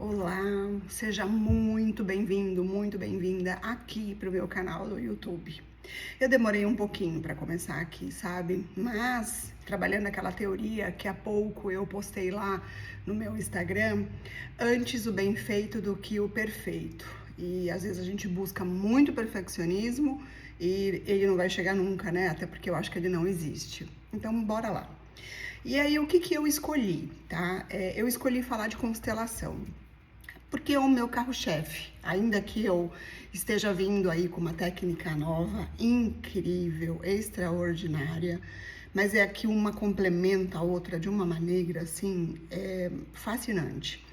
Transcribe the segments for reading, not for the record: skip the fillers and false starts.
Olá, seja muito bem-vindo, muito bem-vinda aqui para o meu canal do YouTube. Eu demorei um pouquinho para começar aqui, sabe? Mas trabalhando aquela teoria que há pouco eu postei lá no meu Instagram, antes o bem feito do que o perfeito. E às vezes a gente busca muito perfeccionismo e ele não vai chegar nunca, né? Até porque eu acho que ele não existe. Então, bora lá. E aí, o que eu escolhi, tá? Eu escolhi falar de constelação porque é o meu carro-chefe. Ainda que eu esteja vindo aí com uma técnica nova, incrível, extraordinária, mas é que uma complementa a outra de uma maneira assim fascinante.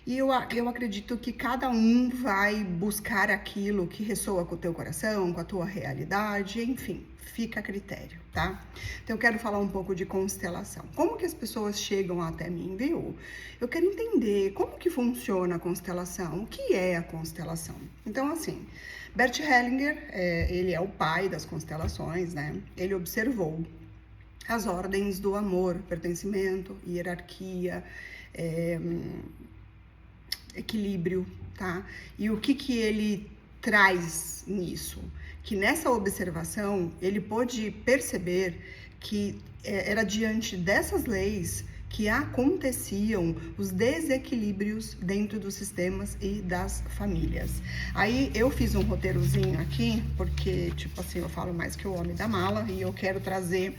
E eu acredito que cada um vai buscar aquilo que ressoa com o teu coração, com a tua realidade, enfim, fica a critério, tá? Então eu quero falar um pouco de constelação. Como que as pessoas chegam até mim, viu? Eu quero entender como que funciona a constelação, o que é a constelação. Então, assim, Bert Hellinger, ele é o pai das constelações, né? Ele observou as ordens do amor, pertencimento, hierarquia, é, equilíbrio, tá? E o que ele traz nisso? Que nessa observação ele pôde perceber que era diante dessas leis que aconteciam os desequilíbrios dentro dos sistemas e das famílias. Aí eu fiz um roteirozinho aqui, porque, tipo assim, eu falo mais que o homem da mala e eu quero trazer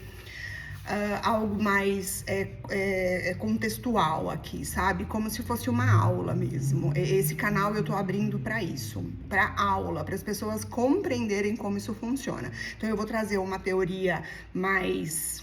algo mais contextual aqui, sabe? Como se fosse uma aula mesmo. Esse canal eu tô abrindo para isso, para aula, para as pessoas compreenderem como isso funciona. Então eu vou trazer uma teoria mais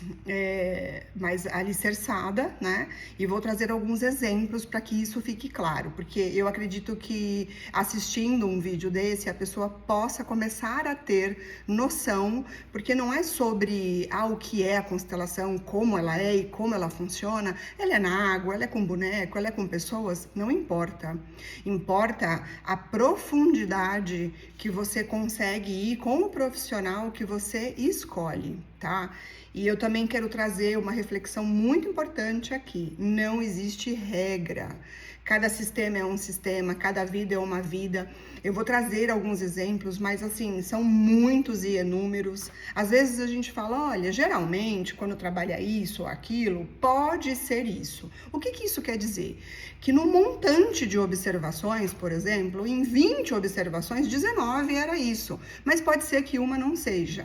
alicerçada, né? E vou trazer alguns exemplos para que isso fique claro, porque eu acredito que assistindo um vídeo desse a pessoa possa começar a ter noção, porque não é sobre o que é a constelação, como ela é e como ela funciona. Ela é na água, ela é com boneco, ela é com pessoas, não importa. Importa a profundidade que você consegue ir com o profissional que você escolhe, tá? E eu também quero trazer uma reflexão muito importante aqui. Não existe regra. Cada sistema é um sistema, cada vida é uma vida. Eu vou trazer alguns exemplos, mas assim, são muitos e inúmeros. Às vezes a gente fala, olha, geralmente, quando trabalha isso ou aquilo, pode ser isso. O que isso quer dizer? Que no montante de observações, por exemplo, em 20 observações, 19 era isso. Mas pode ser que uma não seja.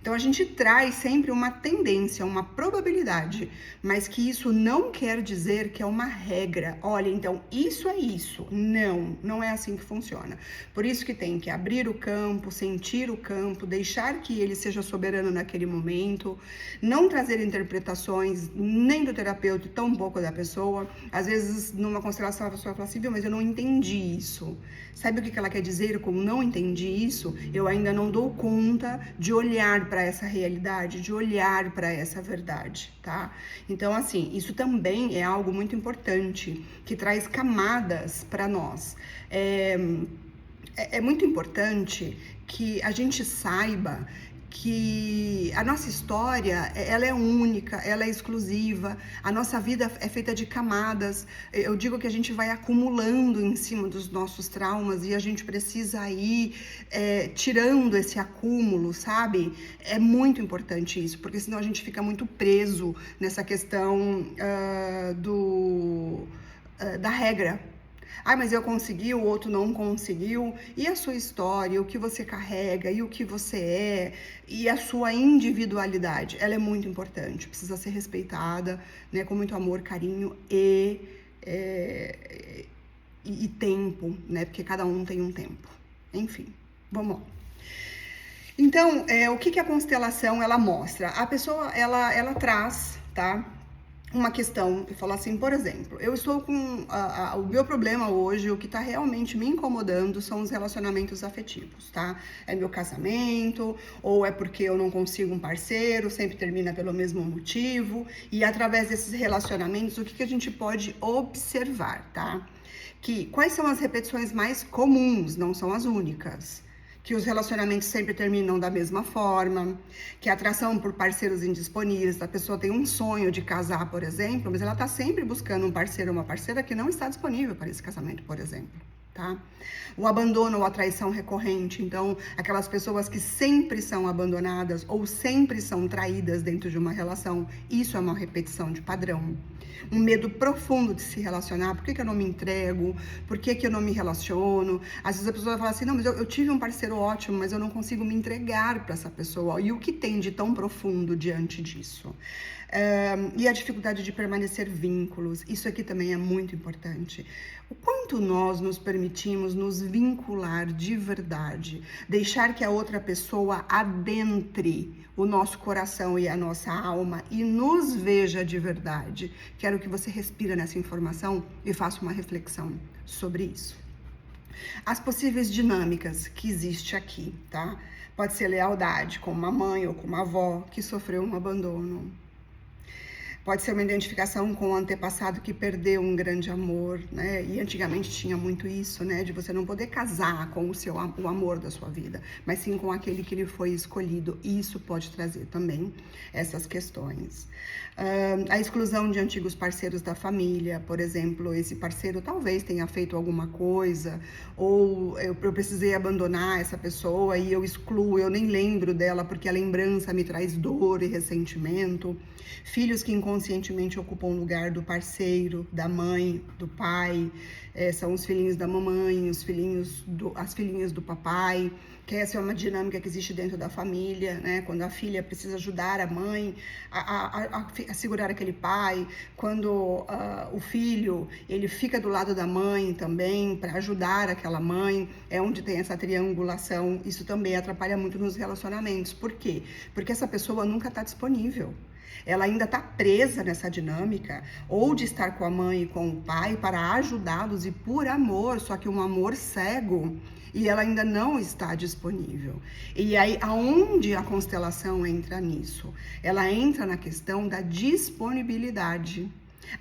Então a gente traz sempre uma tendência, uma probabilidade, mas que isso não quer dizer que é uma regra. Olha, então isso é isso. Não, não é assim que funciona. Por isso que tem que abrir o campo, sentir o campo, deixar que ele seja soberano naquele momento, não trazer interpretações nem do terapeuta, tão pouco da pessoa. Às vezes, numa constelação, a pessoa fala assim, viu, mas eu não entendi isso. Sabe o que ela quer dizer com não entendi isso? Eu ainda não dou conta de olhar para essa realidade, de olhar para essa verdade, tá? Então, assim, isso também é algo muito importante, que traz camadas para nós. É muito importante que a gente saiba que a nossa história, ela é única, ela é exclusiva, a nossa vida é feita de camadas. Eu digo que a gente vai acumulando em cima dos nossos traumas e a gente precisa ir tirando esse acúmulo, sabe? É muito importante isso, porque senão a gente fica muito preso nessa questão da regra. Mas eu consegui, o outro não conseguiu. E a sua história, o que você carrega, e o que você é, e a sua individualidade, ela é muito importante, precisa ser respeitada, né, com muito amor, carinho e tempo, né, porque cada um tem um tempo. Enfim, vamos lá. Então, o que a constelação, ela mostra? A pessoa, ela traz, tá? Uma questão e falar assim, por exemplo, eu estou com o meu problema hoje, o que está realmente me incomodando são os relacionamentos afetivos, tá? É meu casamento, ou é porque eu não consigo um parceiro, sempre termina pelo mesmo motivo, e através desses relacionamentos, o que a gente pode observar, tá? Que quais são as repetições mais comuns, não são as únicas. que os relacionamentos sempre terminam da mesma forma, que a atração por parceiros indisponíveis, a pessoa tem um sonho de casar, por exemplo, mas ela está sempre buscando um parceiro ou uma parceira que não está disponível para esse casamento, por exemplo. Tá? O abandono ou a traição recorrente, então, aquelas pessoas que sempre são abandonadas ou sempre são traídas dentro de uma relação, isso é uma repetição de padrão. Um medo profundo de se relacionar, por que eu não me entrego, por que eu não me relaciono? Às vezes a pessoa fala assim, não, mas eu tive um parceiro ótimo, mas eu não consigo me entregar para essa pessoa. E o que tem de tão profundo diante disso? E a dificuldade de permanecer vínculos, isso aqui também é muito importante. O quanto nós nos permitimos nos vincular de verdade, deixar que a outra pessoa adentre o nosso coração e a nossa alma e nos veja de verdade. Quero que você respire nessa informação e faça uma reflexão sobre isso. As possíveis dinâmicas que existe aqui, tá? Pode ser lealdade com uma mãe ou com uma avó que sofreu um abandono. Pode ser uma identificação com o antepassado que perdeu um grande amor, né? E antigamente tinha muito isso, né? De você não poder casar com o amor da sua vida, mas sim com aquele que lhe foi escolhido. E isso pode trazer também essas questões. A exclusão de antigos parceiros da família, por exemplo, esse parceiro talvez tenha feito alguma coisa, ou eu precisei abandonar essa pessoa e eu excluo, eu nem lembro dela porque a lembrança me traz dor e ressentimento. Filhos que inconscientemente ocupam o lugar do parceiro, da mãe, do pai, são os filhinhos da mamãe, as filhinhas do papai, que essa é uma dinâmica que existe dentro da família, né? Quando a filha precisa ajudar a mãe a segurar aquele pai, quando o filho ele fica do lado da mãe também para ajudar aquela mãe, é onde tem essa triangulação. Isso também atrapalha muito nos relacionamentos. Por quê? Porque essa pessoa nunca está disponível. Ela ainda está presa nessa dinâmica, ou de estar com a mãe e com o pai para ajudá-los e por amor, só que um amor cego, e ela ainda não está disponível. E aí, aonde a constelação entra nisso? Ela entra na questão da disponibilidade.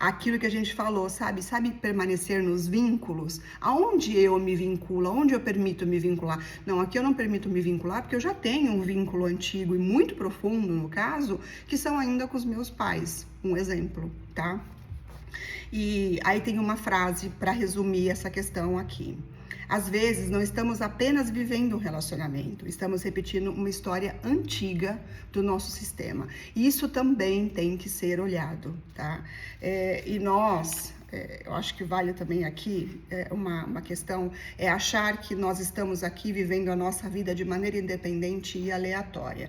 Aquilo que a gente falou, sabe permanecer nos vínculos? Aonde eu me vinculo? Aonde eu permito me vincular? Não, aqui eu não permito me vincular porque eu já tenho um vínculo antigo e muito profundo, no caso, que são ainda com os meus pais. Um exemplo, tá? E aí tem uma frase para resumir essa questão aqui. Às vezes, não estamos apenas vivendo um relacionamento, estamos repetindo uma história antiga do nosso sistema. Isso também tem que ser olhado, tá? E nós, eu acho que vale também aqui uma questão, é achar que nós estamos aqui vivendo a nossa vida de maneira independente e aleatória.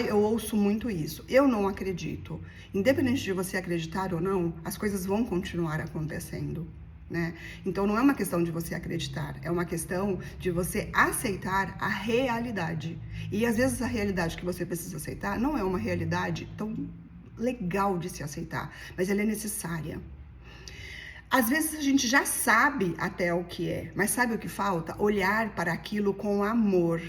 Eu ouço muito isso. Eu não acredito. Independente de você acreditar ou não, as coisas vão continuar acontecendo. Né? Então não é uma questão de você acreditar, é uma questão de você aceitar a realidade. E às vezes a realidade que você precisa aceitar não é uma realidade tão legal de se aceitar, mas ela é necessária. Às vezes a gente já sabe até o que é, mas sabe o que falta? Olhar para aquilo com amor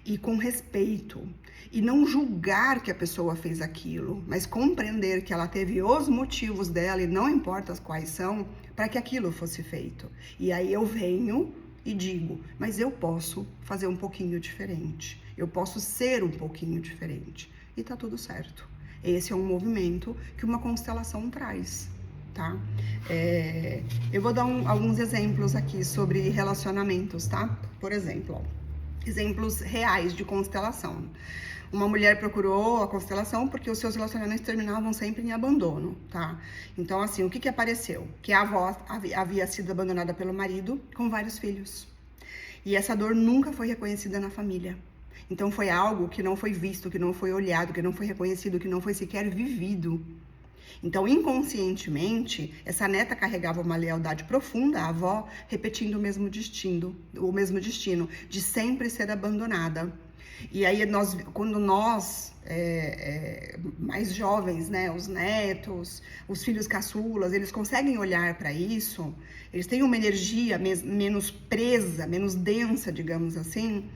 e com respeito. E não julgar que a pessoa fez aquilo, mas compreender que ela teve os motivos dela, e não importa quais são, para que aquilo fosse feito. E aí eu venho e digo, mas eu posso fazer um pouquinho diferente. Eu posso ser um pouquinho diferente. E tá tudo certo. Esse é um movimento que uma constelação traz, tá? Eu vou dar alguns exemplos aqui sobre relacionamentos, tá? Por exemplo, exemplos reais de constelação. Uma mulher procurou a constelação porque os seus relacionamentos terminavam sempre em abandono, tá? Então, assim, o que apareceu? Que a avó havia sido abandonada pelo marido com vários filhos. E essa dor nunca foi reconhecida na família. Então, foi algo que não foi visto, que não foi olhado, que não foi reconhecido, que não foi sequer vivido. Então, inconscientemente, essa neta carregava uma lealdade profunda à avó, repetindo o mesmo destino de sempre ser abandonada. E aí, quando nós, mais jovens, né, os netos, os filhos caçulas, eles conseguem olhar para isso, eles têm uma energia menos presa, menos densa, digamos assim,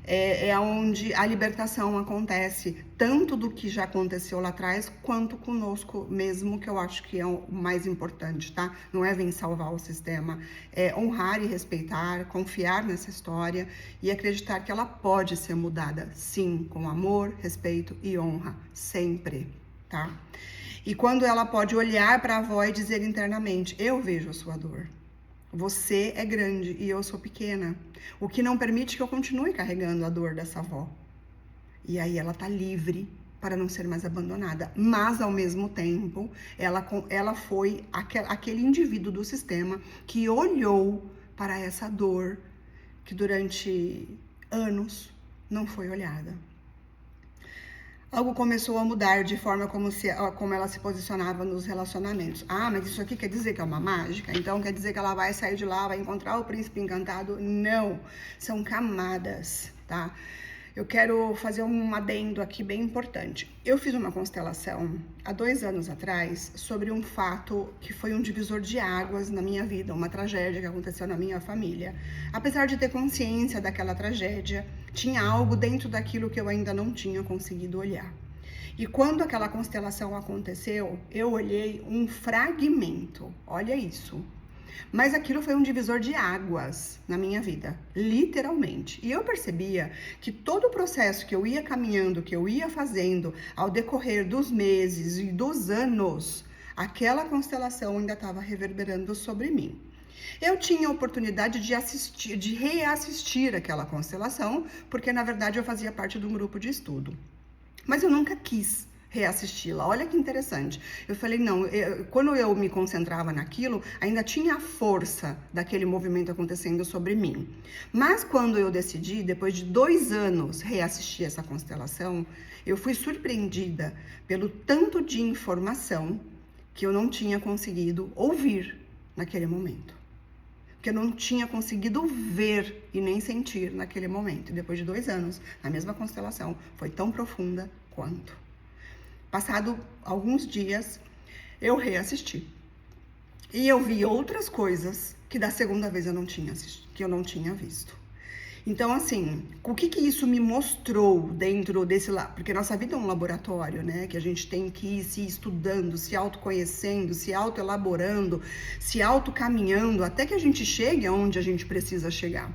é onde a libertação acontece, tanto do que já aconteceu lá atrás, quanto conosco mesmo, que eu acho que é o mais importante, tá? Não é vir salvar o sistema, é honrar e respeitar, confiar nessa história e acreditar que ela pode ser mudada, sim, com amor, respeito e honra, sempre, tá? E quando ela pode olhar para a avó e dizer internamente, eu vejo a sua dor. Você é grande e eu sou pequena, o que não permite que eu continue carregando a dor dessa avó. E aí ela tá livre para não ser mais abandonada, mas ao mesmo tempo ela foi aquele indivíduo do sistema que olhou para essa dor que durante anos não foi olhada. Algo começou a mudar de forma como ela se posicionava nos relacionamentos. Ah, mas isso aqui quer dizer que é uma mágica? Então quer dizer que ela vai sair de lá, vai encontrar o príncipe encantado? Não, são camadas, tá? Eu quero fazer um adendo aqui bem importante. Eu fiz uma constelação há 2 anos atrás sobre um fato que foi um divisor de águas na minha vida, uma tragédia que aconteceu na minha família. Apesar de ter consciência daquela tragédia, tinha algo dentro daquilo que eu ainda não tinha conseguido olhar. E quando aquela constelação aconteceu, eu olhei um fragmento. Olha isso. Mas aquilo foi um divisor de águas na minha vida, literalmente. E eu percebia que todo o processo que eu ia caminhando, que eu ia fazendo ao decorrer dos meses e dos anos, aquela constelação ainda estava reverberando sobre mim. Eu tinha a oportunidade de reassistir aquela constelação, porque na verdade eu fazia parte de um grupo de estudo. Mas eu nunca quis reassisti-la. Olha que interessante. Eu falei, não, quando eu me concentrava naquilo, ainda tinha a força daquele movimento acontecendo sobre mim. Mas quando eu decidi, depois de 2 anos, reassistir essa constelação, eu fui surpreendida pelo tanto de informação que eu não tinha conseguido ouvir naquele momento. Que eu não tinha conseguido ver e nem sentir naquele momento. E depois de 2 anos, na mesma constelação, foi tão profunda quanto. Passado alguns dias, eu reassisti. E eu vi outras coisas que da segunda vez eu não tinha que eu não tinha visto. Então, assim, o que isso me mostrou dentro desse lado? Porque nossa vida é um laboratório, né? Que a gente tem que ir se estudando, se autoconhecendo, se autoelaborando, se autocaminhando, até que a gente chegue aonde a gente precisa chegar.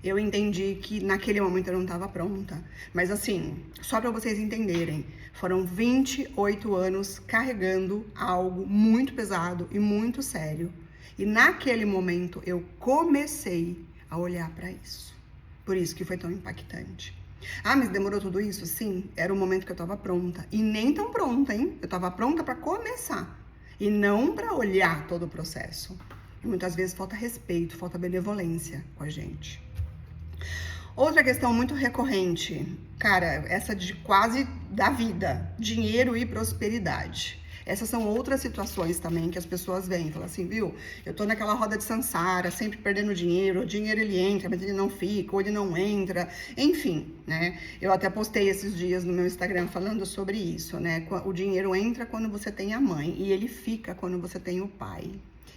Eu entendi que naquele momento eu não estava pronta. Mas assim, só para vocês entenderem, foram 28 anos carregando algo muito pesado e muito sério. E naquele momento eu comecei a olhar para isso. Por isso que foi tão impactante. Ah, mas demorou tudo isso? Sim, era o momento que eu estava pronta. E nem tão pronta, hein? Eu estava pronta para começar. E não para olhar todo o processo. E muitas vezes falta respeito, falta benevolência com a gente. Outra questão muito recorrente, cara, essa de quase da vida, dinheiro e prosperidade. Essas são outras situações também que as pessoas veem, falam assim, viu, eu tô naquela roda de samsara, sempre perdendo dinheiro, o dinheiro ele entra, mas ele não fica, ou ele não entra, enfim, né? Eu até postei esses dias no meu Instagram falando sobre isso, né? O dinheiro entra quando você tem a mãe e ele fica quando você tem o pai.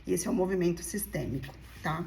E esse é um movimento sistêmico, tá?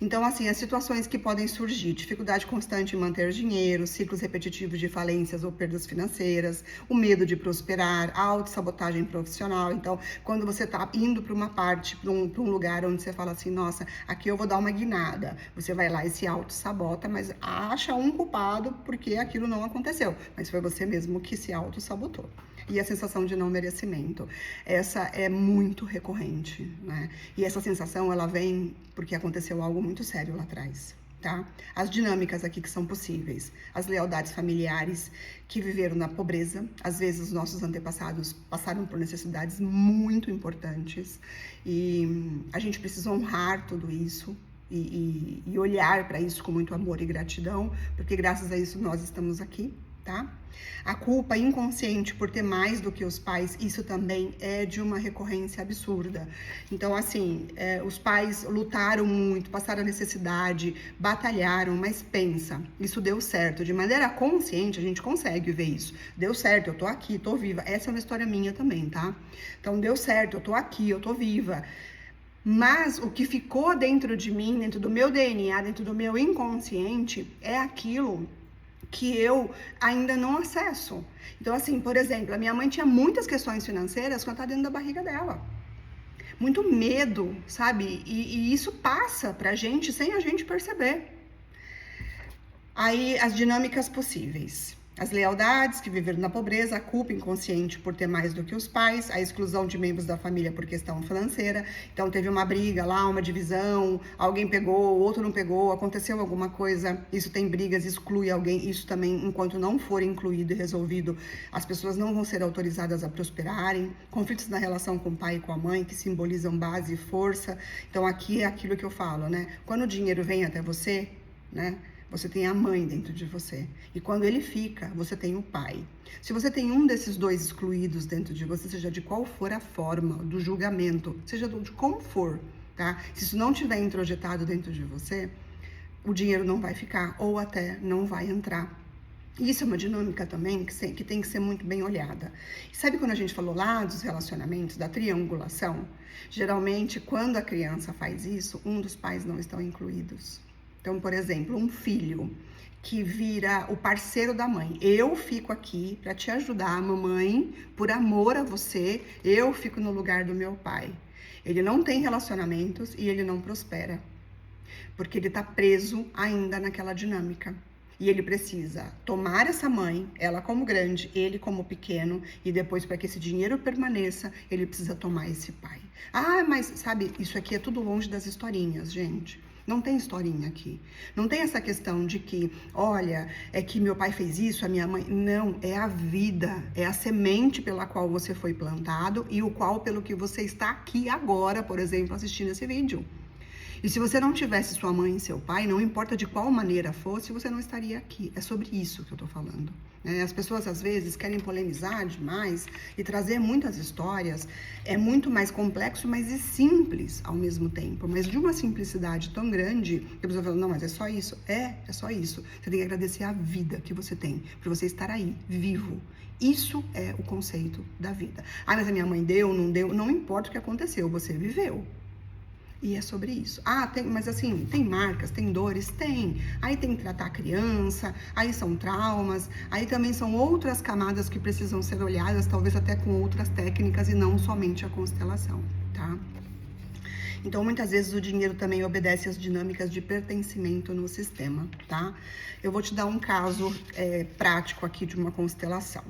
Então, assim, as situações que podem surgir, dificuldade constante em manter dinheiro, ciclos repetitivos de falências ou perdas financeiras, o medo de prosperar, a autossabotagem profissional. Então, quando você tá indo para uma parte, para um lugar onde você fala assim, nossa, aqui eu vou dar uma guinada, você vai lá e se autossabota, mas acha um culpado porque aquilo não aconteceu, mas foi você mesmo que se autossabotou. E a sensação de não merecimento, essa é muito recorrente, né? E essa sensação, ela vem porque aconteceu algo muito sério lá atrás, tá? As dinâmicas aqui que são possíveis, as lealdades familiares que viveram na pobreza, às vezes os nossos antepassados passaram por necessidades muito importantes e a gente precisa honrar tudo isso e olhar para isso com muito amor e gratidão, porque graças a isso nós estamos aqui, tá? A culpa inconsciente por ter mais do que os pais, isso também é de uma recorrência absurda. Então, assim, os pais lutaram muito, passaram necessidade, batalharam, mas pensa, isso deu certo. De maneira consciente, a gente consegue ver isso. Deu certo, eu tô aqui, tô viva. Essa é uma história minha também, tá? Então, deu certo, eu tô aqui, eu tô viva. Mas o que ficou dentro de mim, dentro do meu DNA, dentro do meu inconsciente, é aquilo que eu ainda não acesso. Então, assim, por exemplo, a minha mãe tinha muitas questões financeiras quando tá dentro da barriga dela. Muito medo, sabe? E isso passa pra gente sem a gente perceber. Aí, as dinâmicas possíveis. As lealdades, que viveram na pobreza, a culpa inconsciente por ter mais do que os pais, a exclusão de membros da família por questão financeira. Então, teve uma briga lá, uma divisão, alguém pegou, o outro não pegou, aconteceu alguma coisa, isso tem brigas, exclui alguém, isso também, enquanto não for incluído e resolvido, as pessoas não vão ser autorizadas a prosperarem. Conflitos na relação com o pai e com a mãe, que simbolizam base e força. Então, aqui é aquilo que eu falo, né? Quando o dinheiro vem até você, né? Você tem a mãe dentro de você. E quando ele fica, você tem o pai. Se você tem um desses dois excluídos dentro de você, seja de qual for a forma do julgamento, seja de como for, tá? Se isso não tiver introjetado dentro de você, o dinheiro não vai ficar ou até não vai entrar. Isso é uma dinâmica também que tem que ser muito bem olhada. E sabe quando a gente falou lá dos relacionamentos, da triangulação? Geralmente, quando a criança faz isso, um dos pais não estão incluídos. Então, por exemplo, um filho que vira o parceiro da mãe. Eu fico aqui para te ajudar, mamãe, por amor a você, eu fico no lugar do meu pai. Ele não tem relacionamentos e ele não prospera, porque ele está preso ainda naquela dinâmica. E ele precisa tomar essa mãe, ela como grande, ele como pequeno, e depois, para que esse dinheiro permaneça, ele precisa tomar esse pai. Ah, mas sabe, isso aqui é tudo longe das historinhas, gente. Não tem historinha aqui. Não tem essa questão de que, olha, é que meu pai fez isso, a minha mãe... Não, é a vida, é a semente pela qual você foi plantado e o qual, pelo que você está aqui agora, por exemplo, assistindo esse vídeo. E se você não tivesse sua mãe e seu pai, não importa de qual maneira fosse, você não estaria aqui. É sobre isso que eu tô falando. As pessoas, às vezes, querem polemizar demais e trazer muitas histórias. É muito mais complexo, mas é simples ao mesmo tempo. Mas de uma simplicidade tão grande, que a pessoa fala, não, mas é só isso. É só isso. Você tem que agradecer a vida que você tem, por você estar aí, vivo. Isso é o conceito da vida. Ah, mas a minha mãe deu, não deu, não importa o que aconteceu, você viveu. E é sobre isso. Ah, mas assim, tem marcas, tem dores? Tem. Aí tem que tratar a criança, aí são traumas, aí também são outras camadas que precisam ser olhadas, talvez até com outras técnicas e não somente a constelação, tá? Então, muitas vezes o dinheiro também obedece às dinâmicas de pertencimento no sistema, tá? Eu vou te dar um caso prático aqui de uma constelação.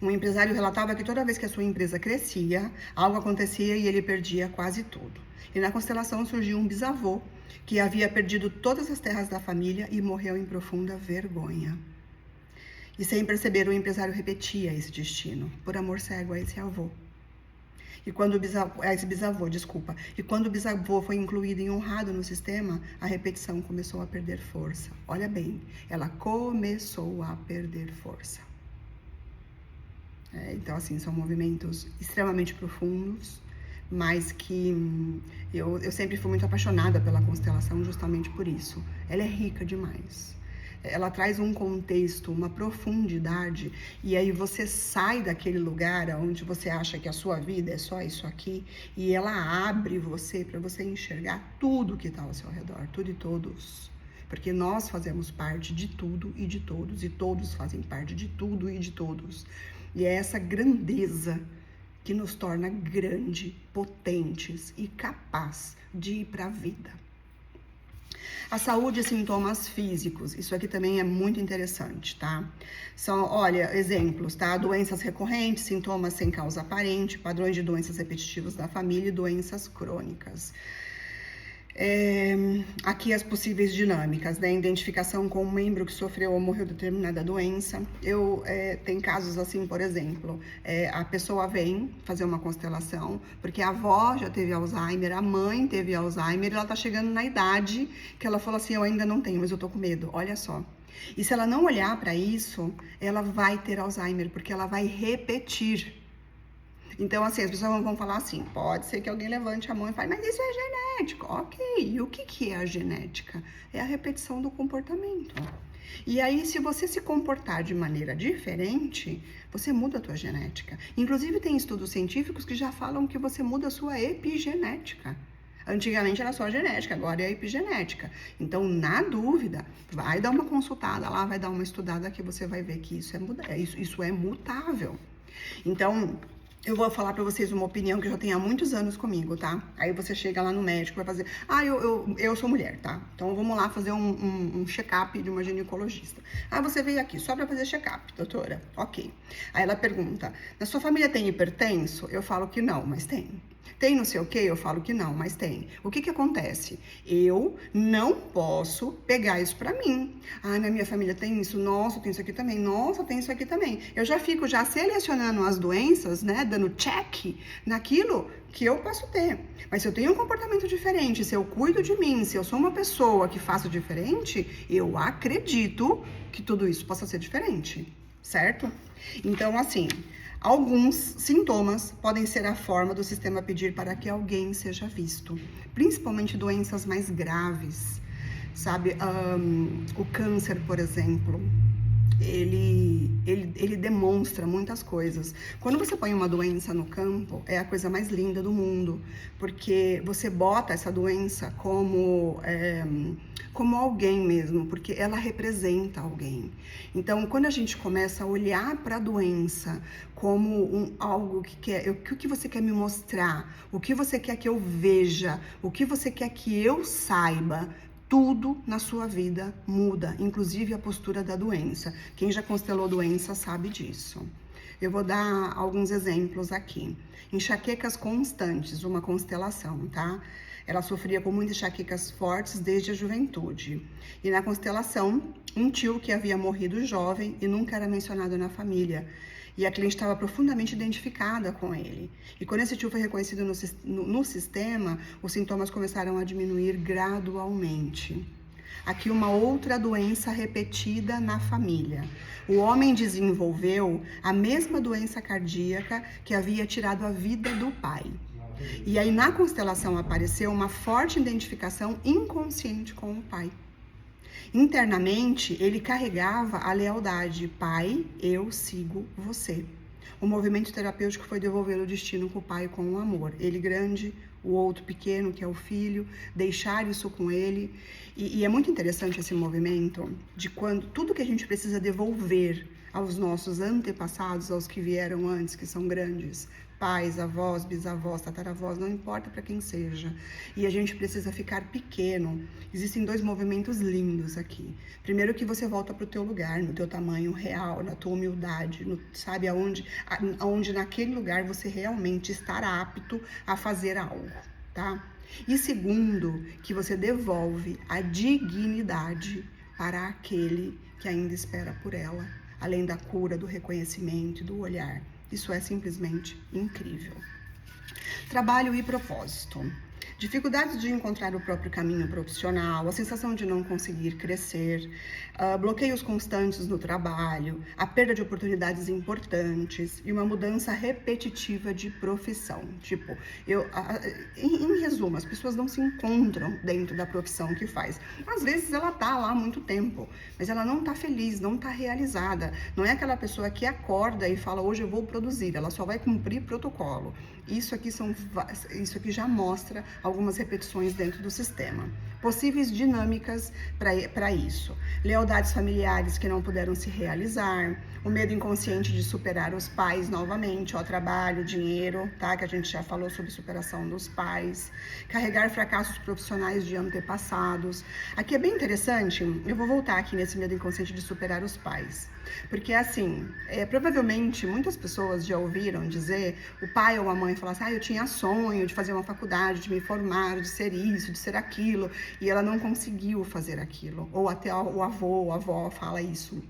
Um empresário relatava que toda vez que a sua empresa crescia, algo acontecia e ele perdia quase tudo. E na constelação surgiu um bisavô que havia perdido todas as terras da família e morreu em profunda vergonha. E sem perceber, o empresário repetia esse destino, por amor cego a esse avô. E quando o bisavô foi incluído e honrado no sistema, a repetição começou a perder força. Olha bem, ela começou a perder força. Então, assim, são movimentos extremamente profundos, mas que eu sempre fui muito apaixonada pela constelação justamente por isso. Ela é rica demais. Ela traz um contexto, uma profundidade, e aí você sai daquele lugar onde você acha que a sua vida é só isso aqui, e ela abre você para você enxergar tudo que está ao seu redor, tudo e todos. Porque nós fazemos parte de tudo e de todos, e todos fazem parte de tudo e de todos. E é essa grandeza que nos torna grande, potentes e capaz de ir para a vida. A saúde e sintomas físicos, isso aqui também é muito interessante, tá? São, olha, exemplos, tá? Doenças recorrentes, sintomas sem causa aparente, padrões de doenças repetitivas da família e doenças crônicas. Aqui as possíveis dinâmicas, né? Identificação com um membro que sofreu ou morreu de determinada doença. Tem casos assim, por exemplo, a pessoa vem fazer uma constelação, porque a avó já teve Alzheimer, a mãe teve Alzheimer, e ela tá chegando na idade que ela falou assim, eu ainda não tenho, mas eu tô com medo, olha só. E se ela não olhar para isso, ela vai ter Alzheimer, porque ela vai repetir. Então, assim, as pessoas vão falar assim, pode ser que alguém levante a mão e fale, mas isso é genético. Ok, e o que é a genética? É a repetição do comportamento. E aí, se você se comportar de maneira diferente, você muda a tua genética. Inclusive, tem estudos científicos que já falam que você muda a sua epigenética. Antigamente era só a genética, agora é a epigenética. Então, na dúvida, vai dar uma consultada lá, vai dar uma estudada que você vai ver que isso é mutável. Então, eu vou falar pra vocês uma opinião que já tem há muitos anos comigo, tá? Aí você chega lá no médico, vai fazer... eu sou mulher, tá? Então vamos lá fazer um check-up de uma ginecologista. Ah, você veio aqui só pra fazer check-up, doutora? Ok. Aí ela pergunta, na sua família tem hipertenso? Eu falo que não, mas tem. Tem não sei o que? Eu falo que não, mas tem. O que que acontece? Eu não posso pegar isso pra mim. Ah, na minha família tem isso. Nossa, tem isso aqui também. Nossa, tem isso aqui também. Eu já fico selecionando as doenças, né? Dando check naquilo que eu posso ter. Mas se eu tenho um comportamento diferente, se eu cuido de mim, se eu sou uma pessoa que faço diferente, eu acredito que tudo isso possa ser diferente, certo? Então, assim... Alguns sintomas podem ser a forma do sistema pedir para que alguém seja visto, principalmente doenças mais graves, sabe? O câncer, por exemplo, ele demonstra muitas coisas. Quando você põe uma doença no campo, é a coisa mais linda do mundo, porque você bota essa doença como alguém mesmo, porque ela representa alguém. Então, quando a gente começa a olhar para a doença como algo o que você quer me mostrar, o que você quer que eu veja, o que você quer que eu saiba, tudo na sua vida muda, inclusive a postura da doença. Quem já constelou doença sabe disso. Eu vou dar alguns exemplos aqui. Enxaquecas constantes, uma constelação, tá? Ela sofria com muitas enxaquecas fortes desde a juventude. E na constelação, um tio que havia morrido jovem e nunca era mencionado na família. E a cliente estava profundamente identificada com ele. E quando esse tio foi reconhecido no sistema, os sintomas começaram a diminuir gradualmente. Aqui uma outra doença repetida na família. O homem desenvolveu a mesma doença cardíaca que havia tirado a vida do pai. E aí na constelação apareceu uma forte identificação inconsciente com o pai. Internamente, ele carregava a lealdade, pai, eu sigo você. O movimento terapêutico foi devolver o destino com o pai com o amor. Ele grande, o outro pequeno, que é o filho, deixar isso com ele. E é muito interessante esse movimento de quando tudo que a gente precisa devolver aos nossos antepassados, aos que vieram antes, que são grandes, pais, avós, bisavós, tataravós, não importa para quem seja. E a gente precisa ficar pequeno. Existem dois movimentos lindos aqui. Primeiro que você volta para o teu lugar, no teu tamanho real, na tua humildade, sabe, aonde naquele lugar você realmente estará apto a fazer algo, tá? E segundo, que você devolve a dignidade para aquele que ainda espera por ela, além da cura, do reconhecimento e do olhar. Isso é simplesmente incrível. Trabalho e propósito. Dificuldades de encontrar o próprio caminho profissional, a sensação de não conseguir crescer, bloqueios constantes no trabalho, a perda de oportunidades importantes e uma mudança repetitiva de profissão. Tipo, em resumo, as pessoas não se encontram dentro da profissão que faz. Às vezes ela tá lá há muito tempo, mas ela não tá feliz, não tá realizada. Não é aquela pessoa que acorda e fala, hoje eu vou produzir, ela só vai cumprir protocolo. Isso aqui já mostra algumas repetições dentro do sistema. Possíveis dinâmicas para isso. Lealdades familiares que não puderam se realizar, o medo inconsciente de superar os pais novamente, trabalho, dinheiro, tá? Que a gente já falou sobre superação dos pais. Carregar fracassos profissionais de antepassados. Aqui é bem interessante, eu vou voltar aqui nesse medo inconsciente de superar os pais. Porque assim, provavelmente muitas pessoas já ouviram dizer, o pai ou a mãe falar assim, eu tinha sonho de fazer uma faculdade, de me formar, de ser isso, de ser aquilo, e ela não conseguiu fazer aquilo. Ou até o avô ou a avó fala isso.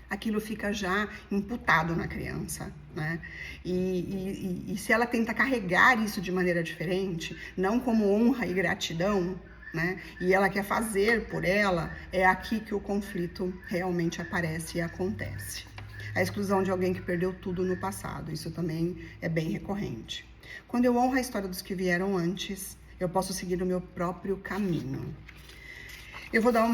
Aquilo fica já imputado na criança, né? E se ela tenta carregar isso de maneira diferente, não como honra e gratidão, né? E ela quer fazer por ela, é aqui que o conflito realmente aparece e acontece. A exclusão de alguém que perdeu tudo no passado, isso também é bem recorrente. Quando eu honro a história dos que vieram antes, eu posso seguir o meu próprio caminho. Eu vou dar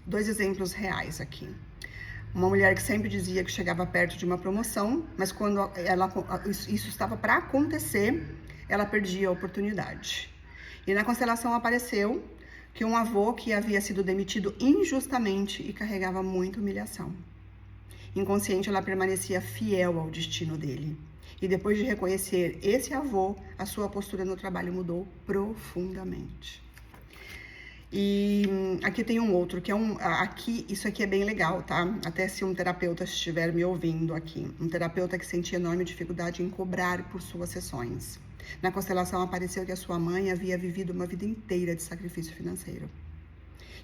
dois exemplos reais aqui. Uma mulher que sempre dizia que chegava perto de uma promoção, mas quando isso estava para acontecer, ela perdia a oportunidade. E na constelação apareceu que um avô que havia sido demitido injustamente e carregava muita humilhação. Inconsciente, ela permanecia fiel ao destino dele. E depois de reconhecer esse avô, a sua postura no trabalho mudou profundamente. E aqui tem um outro, que é isso aqui é bem legal, tá? Até se um terapeuta estiver me ouvindo aqui. Um terapeuta que sentia enorme dificuldade em cobrar por suas sessões. Na constelação apareceu que a sua mãe havia vivido uma vida inteira de sacrifício financeiro.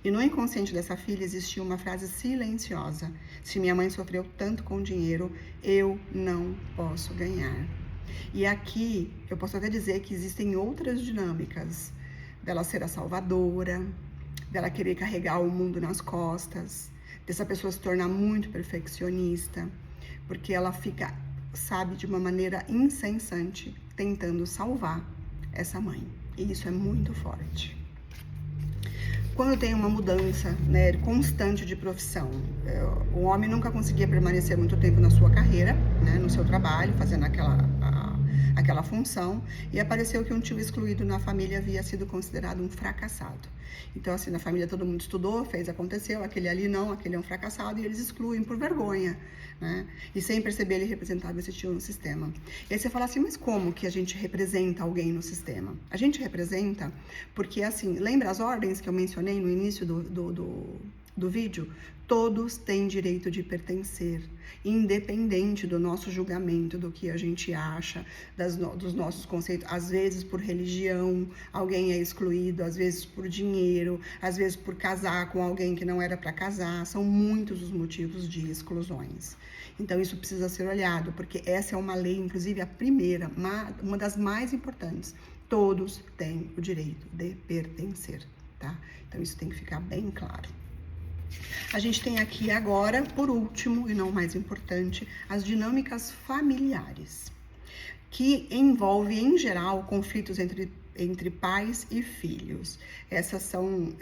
E no inconsciente dessa filha existia uma frase silenciosa: se minha mãe sofreu tanto com dinheiro, eu não posso ganhar. E aqui eu posso até dizer que existem outras dinâmicas dela ser a salvadora, dela querer carregar o mundo nas costas, dessa pessoa se tornar muito perfeccionista, porque ela fica, sabe, de uma maneira incessante, tentando salvar essa mãe. E isso é muito forte. Quando tem uma mudança, né, constante de profissão, o homem nunca conseguia permanecer muito tempo na sua carreira, né, no seu trabalho, fazendo aquela função, e apareceu que um tio excluído na família havia sido considerado um fracassado. Então, assim, na família todo mundo estudou, aconteceu, aquele ali não, aquele é um fracassado, e eles excluem por vergonha, né? E sem perceber, ele representava esse tio no sistema. E aí você fala assim, mas como que a gente representa alguém no sistema? A gente representa porque, assim, lembra as ordens que eu mencionei no início do vídeo? Todos têm direito de pertencer, independente do nosso julgamento, do que a gente acha, dos nossos conceitos. Às vezes por religião, alguém é excluído, às vezes por dinheiro, às vezes por casar com alguém que não era para casar. São muitos os motivos de exclusões. Então isso precisa ser olhado, porque essa é uma lei, inclusive a primeira, uma das mais importantes. Todos têm o direito de pertencer, tá? Então isso tem que ficar bem claro. A gente tem aqui agora, por último e não mais importante, as dinâmicas familiares, que envolve, em geral, conflitos entre pais e filhos. Essas são,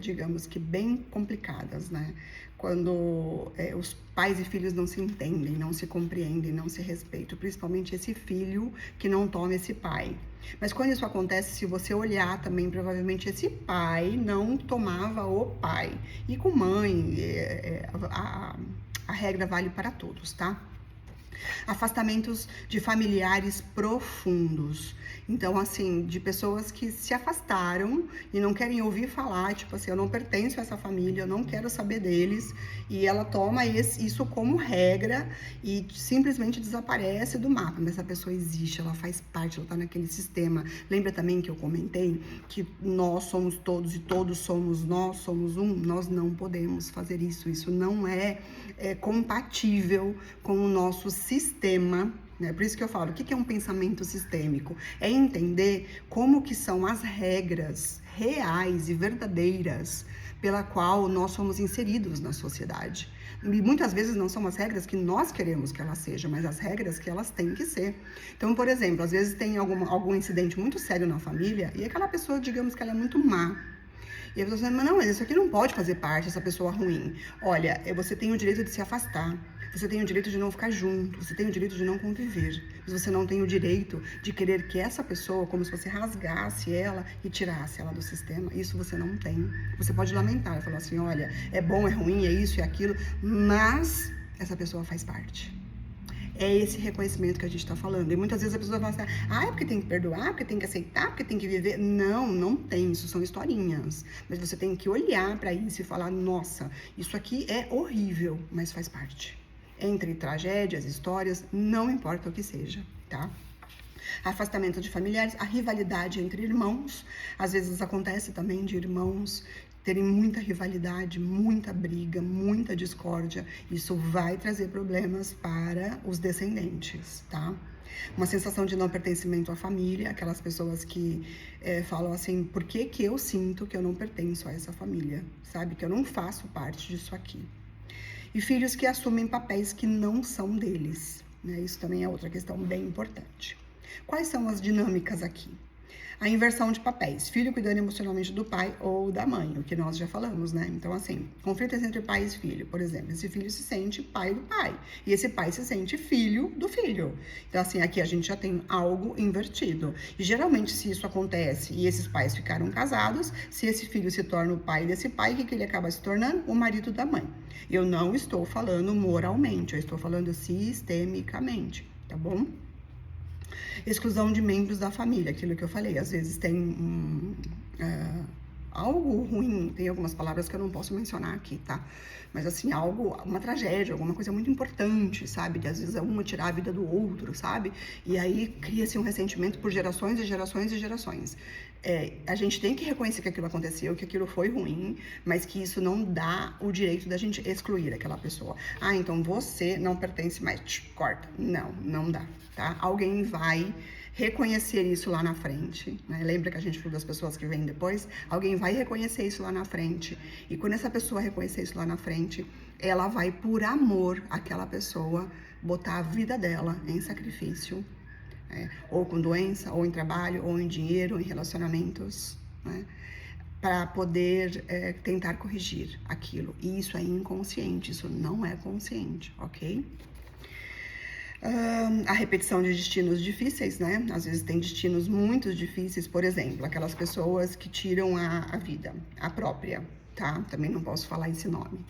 digamos que, bem complicadas, né? Quando os pais e filhos não se entendem, não se compreendem, não se respeitam, principalmente esse filho que não toma esse pai. Mas quando isso acontece, se você olhar também, provavelmente esse pai não tomava o pai. E com mãe, a regra vale para todos, tá? Afastamentos de familiares profundos. Então, assim, de pessoas que se afastaram e não querem ouvir falar, tipo assim, eu não pertenço a essa família, eu não quero saber deles. E ela toma isso como regra e simplesmente desaparece do mapa. Mas essa pessoa existe, ela faz parte, ela tá naquele sistema. Lembra também que eu comentei que nós somos todos e todos somos nós, somos um? Nós não podemos fazer isso. Isso não é compatível com o nosso sistema, né? Por isso que eu falo, o que é um pensamento sistêmico? É entender como que são as regras reais e verdadeiras pela qual nós somos inseridos na sociedade. E muitas vezes não são as regras que nós queremos que elas sejam, mas as regras que elas têm que ser. Então, por exemplo, às vezes tem algum incidente muito sério na família e aquela pessoa, digamos que ela é muito má. E a pessoa fala, não, mas isso aqui não pode fazer parte, essa pessoa ruim. Olha, você tem o direito de se afastar, você tem o direito de não ficar junto, você tem o direito de não conviver, mas você não tem o direito de querer que essa pessoa, como se você rasgasse ela e tirasse ela do sistema. Isso você não tem. Você pode lamentar, falar assim, olha, é bom, é ruim, é isso, é aquilo, mas essa pessoa faz parte. É esse reconhecimento que a gente está falando. E muitas vezes a pessoa fala assim, é porque tem que perdoar, porque tem que aceitar, porque tem que viver. Não, não tem, isso são historinhas. Mas você tem que olhar para isso e falar, nossa, isso aqui é horrível, mas faz parte. Entre tragédias, histórias, não importa o que seja, tá? Afastamento de familiares, a rivalidade entre irmãos, às vezes acontece também de irmãos terem muita rivalidade, muita briga, muita discórdia. Isso vai trazer problemas para os descendentes, tá? Uma sensação de não pertencimento à família, aquelas pessoas que falam assim, por que eu sinto que eu não pertenço a essa família, sabe? Que eu não faço parte disso aqui. E filhos que assumem papéis que não são deles, né? Isso também é outra questão bem importante. Quais são as dinâmicas aqui? A inversão de papéis, filho cuidando emocionalmente do pai ou da mãe, o que nós já falamos, né? Então, assim, conflitos entre pais e filho, por exemplo, esse filho se sente pai do pai, e esse pai se sente filho do filho. Então, assim, aqui a gente já tem algo invertido. E geralmente, se isso acontece e esses pais ficaram casados, se esse filho se torna o pai desse pai, o que ele acaba se tornando? O marido da mãe. Eu não estou falando moralmente, eu estou falando sistemicamente, tá bom? Exclusão de membros da família, aquilo que eu falei, às vezes tem algo ruim, tem algumas palavras que eu não posso mencionar aqui, tá? Mas assim, uma tragédia, alguma coisa muito importante, sabe? De às vezes uma tirar a vida do outro, sabe? E aí cria-se um ressentimento por gerações e gerações e gerações. A gente tem que reconhecer que aquilo aconteceu, que aquilo foi ruim, mas que isso não dá o direito da gente excluir aquela pessoa. Ah, então você não pertence mais, corta. Não, não dá, tá? Alguém vai reconhecer isso lá na frente, né? Lembra que a gente falou das pessoas que vêm depois? Alguém vai reconhecer isso lá na frente. E quando essa pessoa reconhecer isso lá na frente, ela vai, por amor àquela pessoa, botar a vida dela em sacrifício. Ou com doença, ou em trabalho, ou em dinheiro, ou em relacionamentos, né? Para poder tentar corrigir aquilo. E isso é inconsciente, isso não é consciente, ok? A repetição de destinos difíceis, né? Às vezes tem destinos muito difíceis, por exemplo, aquelas pessoas que tiram a vida, a própria, tá? Também não posso falar esse nome.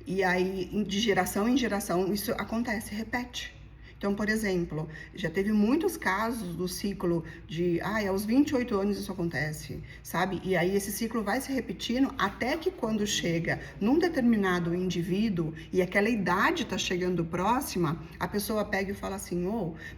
E aí, de geração em geração, isso acontece, repete. Então, por exemplo, já teve muitos casos do ciclo de, aos 28 anos isso acontece, sabe? E aí esse ciclo vai se repetindo até que quando chega num determinado indivíduo e aquela idade tá chegando próxima, a pessoa pega e fala assim,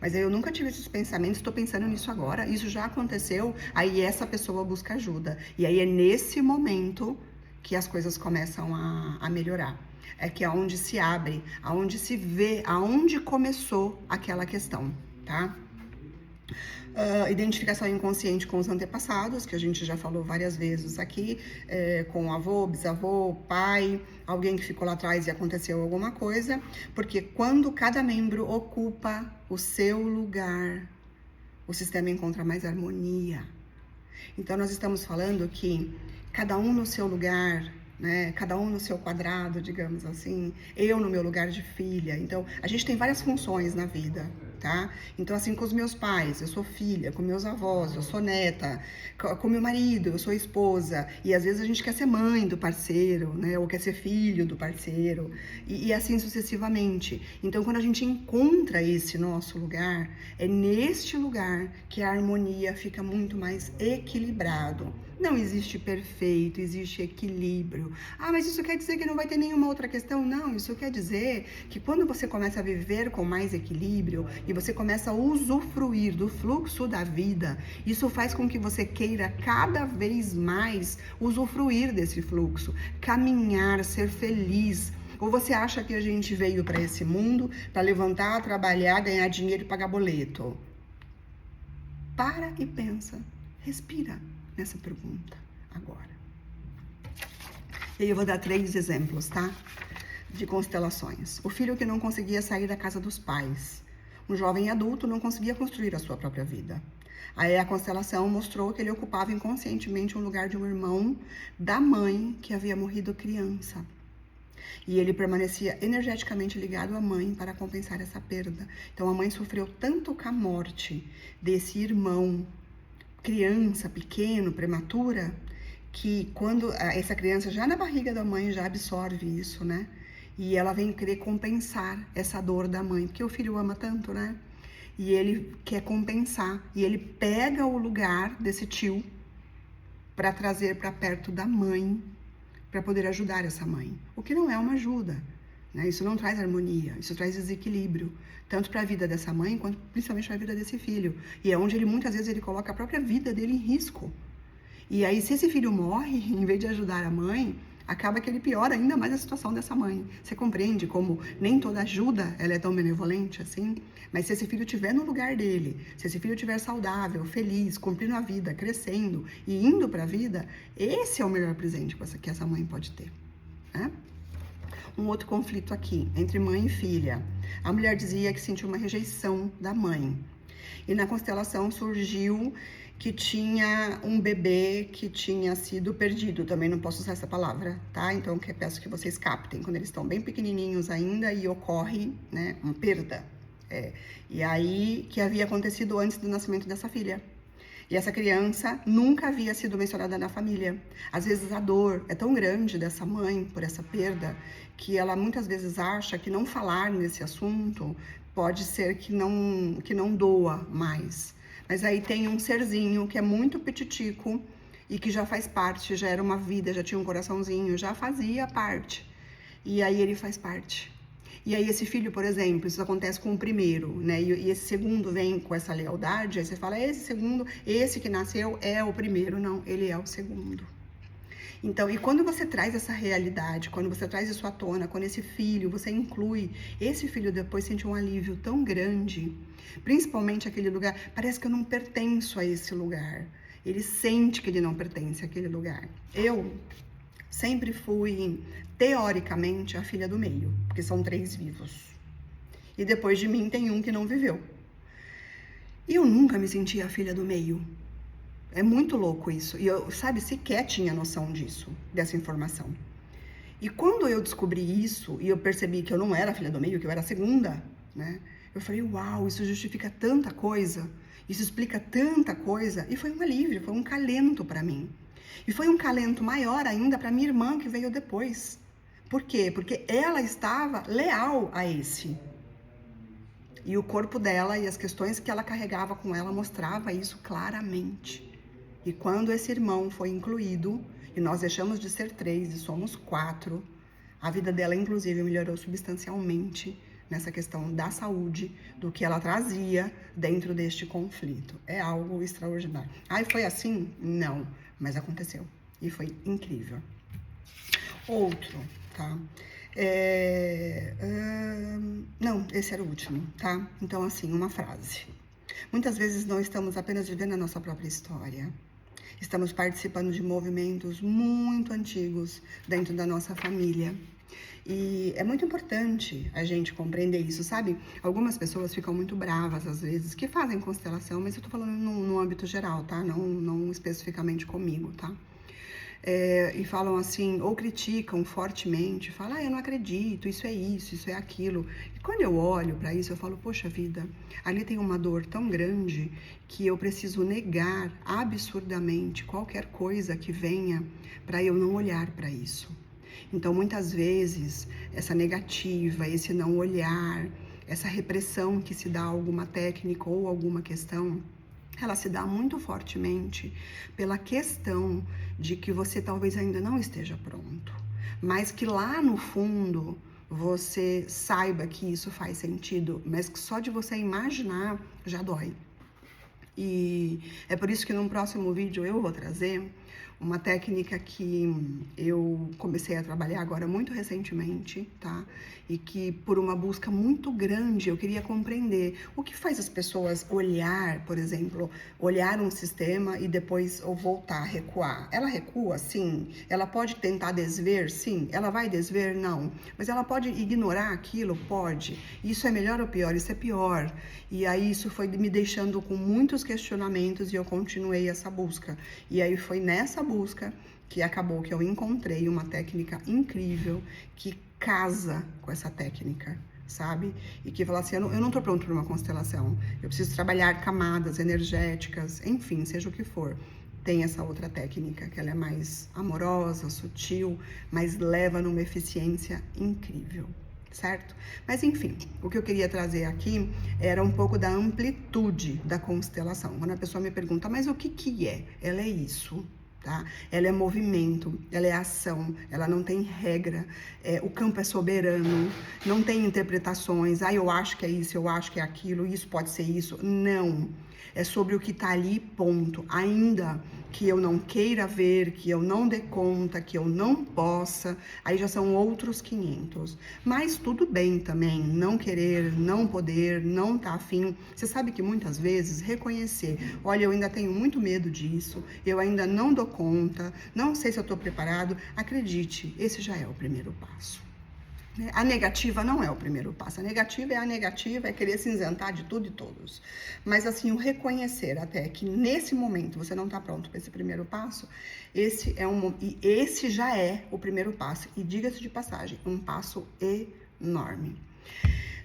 mas eu nunca tive esses pensamentos, estou pensando nisso agora, isso já aconteceu, aí essa pessoa busca ajuda. E aí é nesse momento que as coisas começam a melhorar. É que é onde se abre, aonde se vê, aonde começou aquela questão, tá? Identificação inconsciente com os antepassados, que a gente já falou várias vezes aqui, com avô, bisavô, pai, alguém que ficou lá atrás e aconteceu alguma coisa, porque quando cada membro ocupa o seu lugar, o sistema encontra mais harmonia. Então, nós estamos falando que cada um no seu lugar, né? Cada um no seu quadrado, digamos assim, eu no meu lugar de filha. Então, a gente tem várias funções na vida, tá? Então, assim, com os meus pais, eu sou filha, com meus avós, eu sou neta, com meu marido, eu sou esposa, e às vezes a gente quer ser mãe do parceiro, né? Ou quer ser filho do parceiro, e assim sucessivamente. Então, quando a gente encontra esse nosso lugar, é neste lugar que a harmonia fica muito mais equilibrado. Não existe perfeito, existe equilíbrio. Mas isso quer dizer que não vai ter nenhuma outra questão? Não, isso quer dizer que quando você começa a viver com mais equilíbrio e você começa a usufruir do fluxo da vida, isso faz com que você queira cada vez mais usufruir desse fluxo, caminhar, ser feliz. Ou você acha que a gente veio para esse mundo para levantar, trabalhar, ganhar dinheiro e pagar boleto? Para e pensa, respira nessa pergunta agora. E aí eu vou dar 3 exemplos, tá? De constelações. O filho que não conseguia sair da casa dos pais. Um jovem adulto não conseguia construir a sua própria vida. Aí a constelação mostrou que ele ocupava inconscientemente um lugar de um irmão da mãe que havia morrido criança. E ele permanecia energeticamente ligado à mãe para compensar essa perda. Então a mãe sofreu tanto com a morte desse irmão, criança, pequeno, prematura, que quando essa criança já na barriga da mãe já absorve isso, né? E ela vem querer compensar essa dor da mãe, porque o filho ama tanto, né? E ele quer compensar, e ele pega o lugar desse tio para trazer para perto da mãe, para poder ajudar essa mãe. O que não é uma ajuda, né? Isso não traz harmonia, isso traz desequilíbrio, tanto para a vida dessa mãe, quanto principalmente para a vida desse filho. E é onde ele, muitas vezes, ele coloca a própria vida dele em risco. E aí, se esse filho morre, em vez de ajudar a mãe, acaba que ele piora ainda mais a situação dessa mãe. Você compreende como nem toda ajuda ela é tão benevolente assim? Mas se esse filho estiver no lugar dele, se esse filho estiver saudável, feliz, cumprindo a vida, crescendo e indo para a vida, esse é o melhor presente que essa mãe pode ter, né? Um outro conflito aqui, entre mãe e filha. A mulher dizia que sentiu uma rejeição da mãe. E na constelação surgiu que tinha um bebê que tinha sido perdido. Também não posso usar essa palavra, tá? Então eu peço que vocês captem, quando eles estão bem pequenininhos ainda e ocorre, né, uma perda. E aí, que havia acontecido antes do nascimento dessa filha. E essa criança nunca havia sido mencionada na família. Às vezes a dor é tão grande dessa mãe por essa perda que ela muitas vezes acha que não falar nesse assunto pode ser que não doa mais. Mas aí tem um serzinho que é muito petitico e que já faz parte, já era uma vida, já tinha um coraçãozinho, já fazia parte. E aí ele faz parte. E aí esse filho, por exemplo, isso acontece com o primeiro, né? E esse segundo vem com essa lealdade, aí você fala, esse segundo, esse que nasceu é o primeiro. Não, ele é o segundo. Então, e quando você traz essa realidade, quando você traz isso à tona, quando esse filho, você inclui, esse filho depois sente um alívio tão grande, principalmente aquele lugar, parece que eu não pertenço a esse lugar. Ele sente que ele não pertence àquele lugar. Eu sempre fui, teoricamente, a filha do meio, porque são 3 vivos. E depois de mim tem um que não viveu. E eu nunca me senti a filha do meio. É muito louco isso. E eu, sabe, sequer tinha noção disso, dessa informação. E quando eu descobri isso, e eu percebi que eu não era a filha do meio, que eu era a segunda, né? Eu falei, uau, isso justifica tanta coisa, isso explica tanta coisa. E foi um alívio, foi um calento para mim. E foi um calento maior ainda para minha irmã que veio depois. Por quê? Porque ela estava leal a esse. E o corpo dela e as questões que ela carregava com ela mostrava isso claramente. E quando esse irmão foi incluído, e nós deixamos de ser 3 e somos 4, a vida dela, inclusive, melhorou substancialmente nessa questão da saúde, do que ela trazia dentro deste conflito. É algo extraordinário. Ai, foi assim? Não, mas aconteceu. E foi incrível. Outro, tá? Não, esse era o último, tá? Então, assim, uma frase. Muitas vezes não estamos apenas vivendo a nossa própria história. Estamos participando de movimentos muito antigos dentro da nossa família. E é muito importante a gente compreender isso, sabe? Algumas pessoas ficam muito bravas, às vezes, que fazem constelação, mas eu tô falando no âmbito geral, tá? Não especificamente comigo, tá? E falam assim, ou criticam fortemente, falam, eu não acredito, isso é aquilo. E quando eu olho para isso, eu falo, poxa vida, ali tem uma dor tão grande que eu preciso negar absurdamente qualquer coisa que venha para eu não olhar para isso. Então, muitas vezes, essa negativa, esse não olhar, essa repressão que se dá a alguma técnica ou alguma questão, ela se dá muito fortemente pela questão de que você talvez ainda não esteja pronto, mas que lá no fundo você saiba que isso faz sentido, mas que só de você imaginar já dói. E é por isso que no próximo vídeo eu vou trazer uma técnica que eu comecei a trabalhar agora muito recentemente, tá? E que por uma busca muito grande eu queria compreender o que faz as pessoas olhar, por exemplo, olhar um sistema e depois ou voltar, recuar. Ela recua, sim. Ela pode tentar desver, sim. Ela vai desver, não. Mas ela pode ignorar aquilo, pode. Isso é melhor ou pior? Isso é pior. E aí isso foi me deixando com muitos questionamentos e eu continuei essa busca. E aí foi nessa busca que acabou que eu encontrei uma técnica incrível que casa com essa técnica, sabe? E que fala assim, eu não tô pronto para uma constelação, eu preciso trabalhar camadas energéticas, enfim, seja o que for. Tem essa outra técnica, que ela é mais amorosa, sutil, mas leva numa eficiência incrível, certo? Mas enfim, o que eu queria trazer aqui era um pouco da amplitude da constelação. Quando a pessoa me pergunta, mas o que que é? Ela é isso. Tá? Ela é movimento, ela é ação, ela não tem regra, o campo é soberano, não tem interpretações, eu acho que é isso, eu acho que é aquilo, isso pode ser isso, não. É sobre o que tá ali, ponto. Ainda que eu não queira ver, que eu não dê conta, que eu não possa, aí já são outros 500. Mas tudo bem também, não querer, não poder, não tá afim. Você sabe que muitas vezes reconhecer, olha, eu ainda tenho muito medo disso, eu ainda não dou conta, não sei se eu tô preparado, acredite, esse já é o primeiro passo. né? A negativa não é o primeiro passo. A negativa é a negativa, é querer se isentar de tudo e todos. Mas assim, o reconhecer até que nesse momento você não está pronto para esse primeiro passo, esse já é o primeiro passo. E diga-se de passagem, um passo enorme.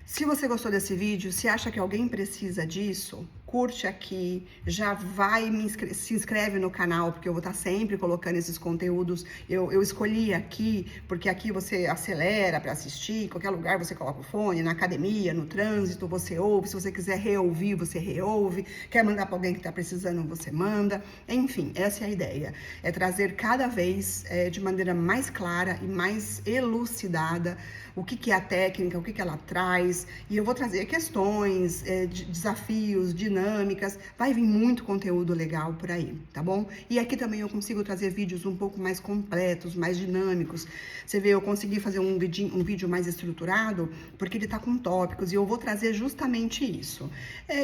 Se você gostou desse vídeo, se acha que alguém precisa disso, curte aqui, já vai se inscreve no canal, porque eu vou estar sempre colocando esses conteúdos. Eu escolhi aqui, porque aqui você acelera para assistir, em qualquer lugar você coloca o fone, na academia, no trânsito, você ouve. Se você quiser reouvir, você reouve. Quer mandar para alguém que está precisando, você manda. Enfim, essa é a ideia. É trazer cada vez de maneira mais clara e mais elucidada o que é a técnica, o que ela traz. E eu vou trazer questões, desafios, dinâmicas. Vai vir muito conteúdo legal por aí, tá bom? E aqui também eu consigo trazer vídeos um pouco mais completos, mais dinâmicos. Você vê, eu consegui fazer um vídeo mais estruturado, porque ele tá com tópicos, e eu vou trazer justamente isso.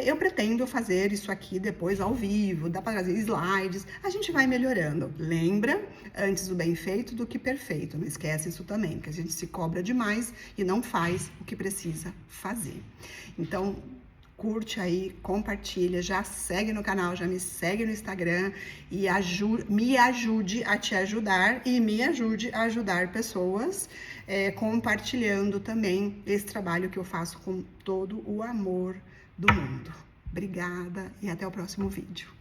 Eu pretendo fazer isso aqui depois ao vivo, dá para trazer slides, a gente vai melhorando. Lembra, antes o bem feito do que perfeito. Não esquece isso também, que a gente se cobra demais e não faz o que precisa fazer. Então, curte aí, compartilha, já segue no canal, já me segue no Instagram e me ajude a te ajudar e me ajude a ajudar pessoas, compartilhando também esse trabalho que eu faço com todo o amor do mundo. Obrigada e até o próximo vídeo.